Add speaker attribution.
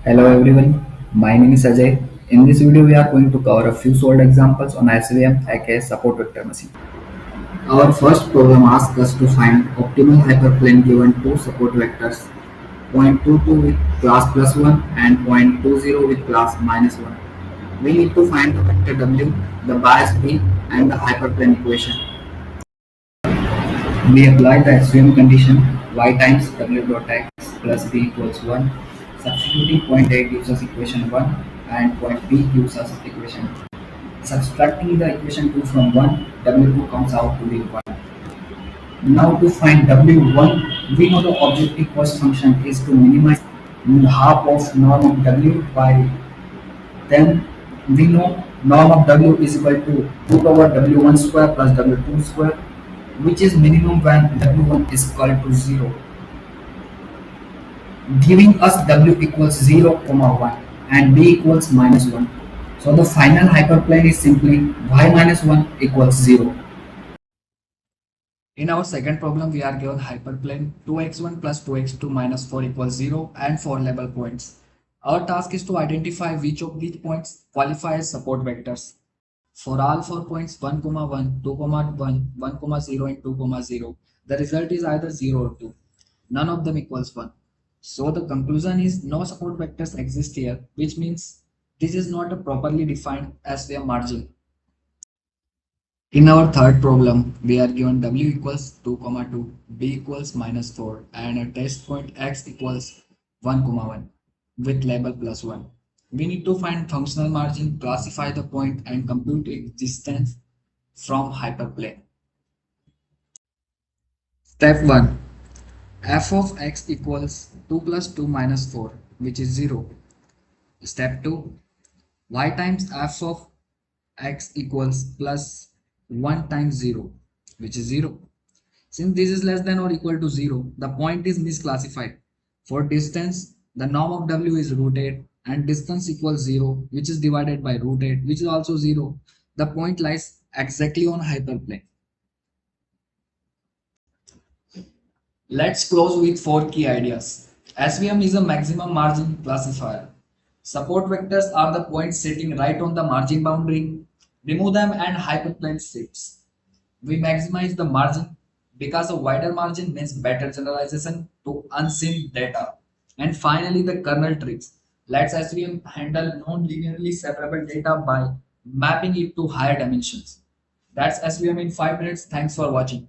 Speaker 1: Hello everyone, my name is Ajay. In this video, we are going to cover a few solved examples on SVM, aka support vector machine. Our first problem asks us to find optimal hyperplane given two support vectors, point 22 with class plus 1 and point 20 with class minus 1. We need to find the vector W, the bias B, and the hyperplane equation. We apply the SVM condition y times w dot x plus b equals 1. Substituting point A gives us equation 1 and point B gives us equation 2. Subtracting the equation 2 from 1, W2 comes out to be 1. Now to find W1, we know the objective cost function is to minimize half of norm of W by then we know norm of W is equal to root over W1 square plus W2 square, which is minimum when W1 is equal to 0, giving us W equals 0, 1 and B equals minus 1. So the final hyperplane is simply y minus 1 equals 0. In our second problem, we are given hyperplane 2x1 plus 2x2 minus 4 equals 0 and 4 label points. Our task is to identify which of these points qualify as support vectors. For all 4 points 1, 1, 2, 1, 1, 0 and 2, 0, the result is either 0 or 2. None of them equals 1. So the conclusion is no support vectors exist here, which means this is not a properly defined SVM margin. In our third problem, we are given W equals 2, 2, B equals minus 4 and a test point X equals 1, 1 with label plus 1. We need to find functional margin, classify the point and compute its distance from hyperplane. Step 1. F of x equals 2 plus 2 minus 4, which is 0. Step 2. Y times f of x equals plus 1 times 0, which is 0. Since this is less than or equal to 0, the point is misclassified. For distance, the norm of W is root 8 and distance equals 0, which is divided by root 8, which is also 0. The point lies exactly on hyperplane. Let's close with 4 key ideas. SVM is a maximum margin classifier. Support vectors are the points sitting right on the margin boundary. Remove them and hyperplane sits. We maximize the margin because a wider margin means better generalization to unseen data. And finally, the kernel tricks. Let's SVM handle non-linearly separable data by mapping it to higher dimensions. That's SVM in 5 minutes. Thanks for watching.